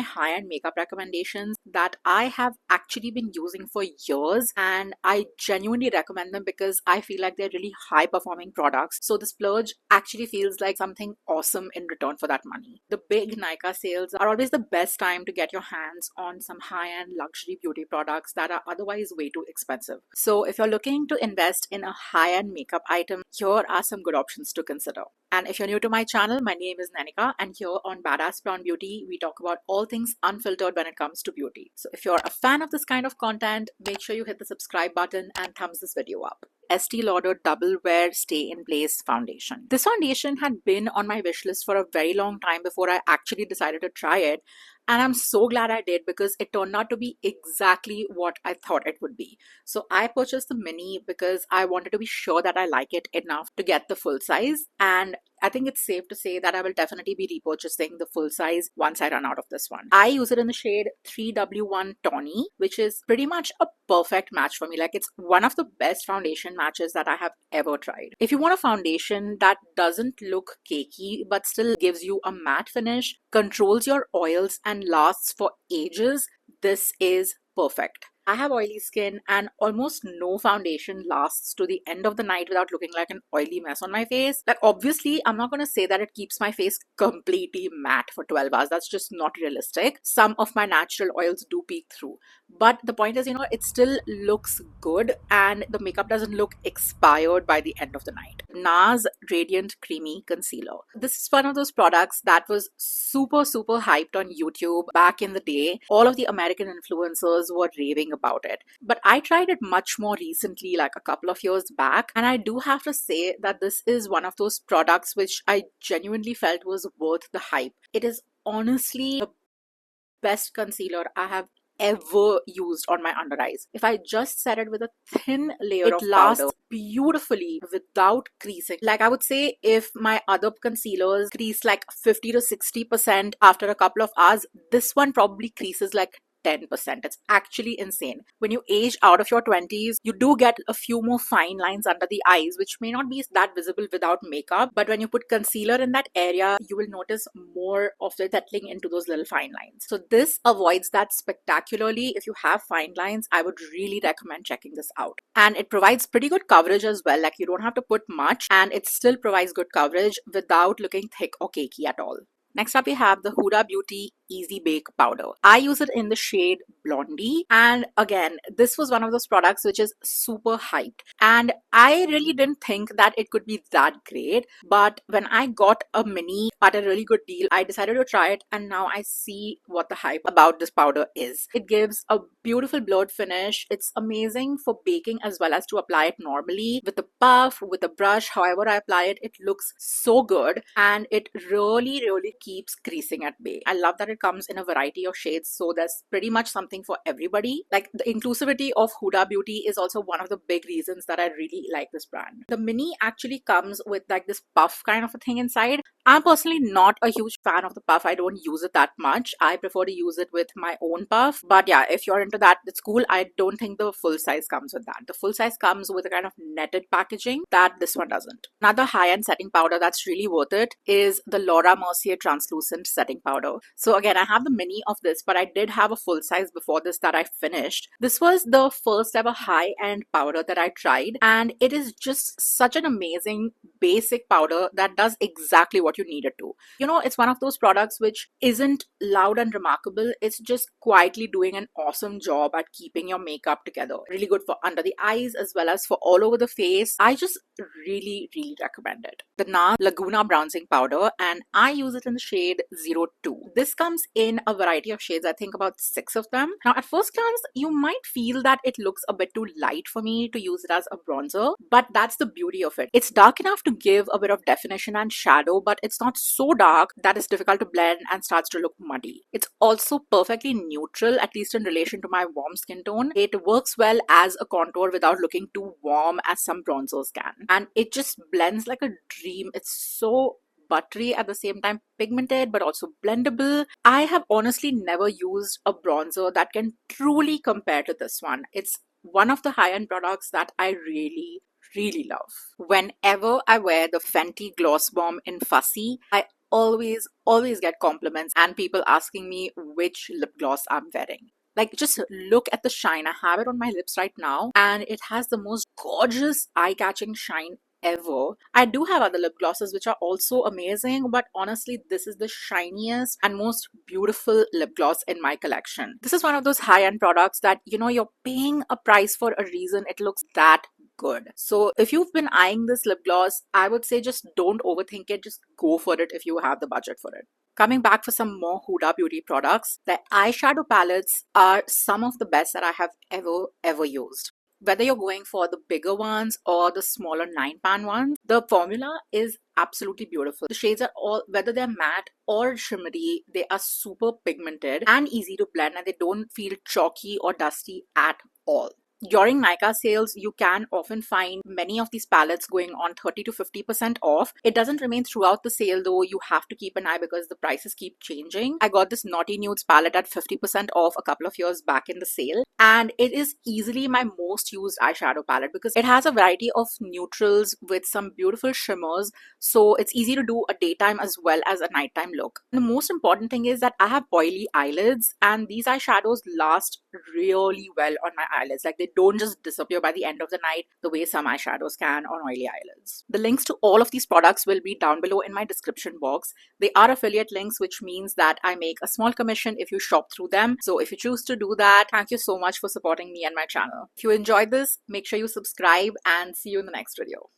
high-end makeup recommendations that I have actually been using for years, and I genuinely recommend them because I feel like they're really high performing products. So the splurge actually feels like something awesome in return for that money. The big Nika sales are always the best time to get your hands on some high-end luxury beauty products that are otherwise way too expensive. So if you're looking to invest in a high-end makeup item, here are some good options to consider. And if you're new to my channel, my name is Nanika, and here on Badass Blonde Beauty, we talk about all things unfiltered when it comes to beauty. So if you're a fan of this kind of content, make sure you hit the subscribe button and thumbs this video up. Estee Lauder Double Wear Stay in Place Foundation. This foundation had been on my wish list for a very long time before I actually decided to try it. And I'm so glad I did because it turned out to be exactly what I thought it would be. So I purchased the mini because I wanted to be sure that I like it enough to get the full size. And I think it's safe to say that I will definitely be repurchasing the full size once I run out of this one. I use it in the shade 3W1 Tawny, which is pretty much a perfect match for me. Like, it's one of the best foundation matches that I have ever tried. If you want a foundation that doesn't look cakey but still gives you a matte finish, controls your oils, and lasts for ages, this is perfect. I have oily skin and almost no foundation lasts to the end of the night without looking like an oily mess on my face. Like, obviously, I'm not going to say that it keeps my face completely matte for 12 hours. That's just not realistic. Some of my natural oils do peek through. But the point is, it still looks good and the makeup doesn't look expired by the end of the night. NARS Radiant Creamy Concealer. This is one of those products that was super hyped on YouTube back in the day. All of the American influencers were raving about it. But I tried it much more recently, like a couple of years back, and I do have to say that this is one of those products which I genuinely felt was worth the hype. It is honestly the best concealer I have ever used on my under eyes. If I just set it with a thin layer of powder, it lasts beautifully without creasing. Like, I would say if my other concealers crease like 50 to 60% after a couple of hours, this one probably creases like 10%. It's actually insane. When you age out of your 20s, you do get a few more fine lines under the eyes, which may not be that visible without makeup. But when you put concealer in that area, you will notice more of it settling into those little fine lines. So this avoids that spectacularly. If you have fine lines, I would really recommend checking this out. And it provides pretty good coverage as well. Like, you don't have to put much and it still provides good coverage without looking thick or cakey at all. Next up, we have the Huda Beauty Easy Bake Powder. I use it in the shade Blondie. And again, this was one of those products which is super hyped. And I really didn't think that it could be that great. But when I got a mini at a really good deal, I decided to try it. And now I see what the hype about this powder is. It gives a beautiful blurred finish. It's amazing for baking as well as to apply it normally. With a puff, with a brush, however I apply it, it looks so good. And it really keeps creasing at bay. I love that it comes in a variety of shades, so there's pretty much something for everybody. Like, the inclusivity of Huda Beauty is also one of the big reasons that I really like this brand. The mini actually comes with like this puff kind of a thing inside. I'm personally not a huge fan of the puff. I don't use it that much. I prefer to use it with my own puff. But yeah, if you're into that, it's cool. I don't think the full size comes with that. The full size comes with a kind of netted packaging that this one doesn't. Another high-end setting powder that's really worth it is the Lauder Mercier translucent setting powder. So again, I have the mini of this, but I did have a full size before this that I finished. This was the first ever high-end powder that I tried, and it is just such an amazing basic powder that does exactly what you need it to. It's one of those products which isn't loud and remarkable. It's just quietly doing an awesome job at keeping your makeup together. Really good for under the eyes as well as for all over the face. I just really recommend it. The NARS Laguna bronzing powder, and I use it in the shade 02. This comes in a variety of shades, I think about 6 of them. Now, at first glance, you might feel that it looks a bit too light for me to use it as a bronzer, but that's the beauty of it. It's dark enough to give a bit of definition and shadow, but it's not so dark that it's difficult to blend and starts to look muddy. It's also perfectly neutral, at least in relation to my warm skin tone. It works well as a contour without looking too warm as some bronzers can. And it just blends like a dream. It's so buttery, at the same time pigmented but also blendable. I have honestly never used a bronzer that can truly compare to this one. It's one of the high-end products that I really love. Whenever I wear the Fenty Gloss Bomb in Fussy, I always get compliments and people asking me which lip gloss I'm wearing. Like, just look at the shine. I have it on my lips right now, and it has the most gorgeous eye-catching shine ever. I do have other lip glosses which are also amazing, but honestly, this is the shiniest and most beautiful lip gloss in my collection. This is one of those high-end products that, you know, you're paying a price for a reason. It looks that good. So if you've been eyeing this lip gloss, I would say just don't overthink it. Just go for it if you have the budget for it. Coming back for some more Huda Beauty products, the eyeshadow palettes are some of the best that I have ever used. Whether you're going for the bigger ones or the smaller 9-pan ones, the formula is absolutely beautiful. The shades are all, whether they're matte or shimmery, they are super pigmented and easy to blend, and they don't feel chalky or dusty at all. During Nykaa sales, you can often find many of these palettes going on 30 to 50% off. It doesn't remain throughout the sale though. You have to keep an eye because the prices keep changing. I got this Naughty Nudes palette at 50% off a couple of years back in the sale, and it is easily my most used eyeshadow palette because it has a variety of neutrals with some beautiful shimmers, so it's easy to do a daytime as well as a nighttime look. The most important thing is that I have oily eyelids, and these eyeshadows last really well on my eyelids. Like, they don't just disappear by the end of the night the way some eyeshadows can on oily eyelids. The links to all of these products will be down below in my description box. They are affiliate links, which means that I make a small commission if you shop through them. So if you choose to do that, thank you so much for supporting me and my channel. If you enjoyed this, make sure you subscribe, and see you in the next video.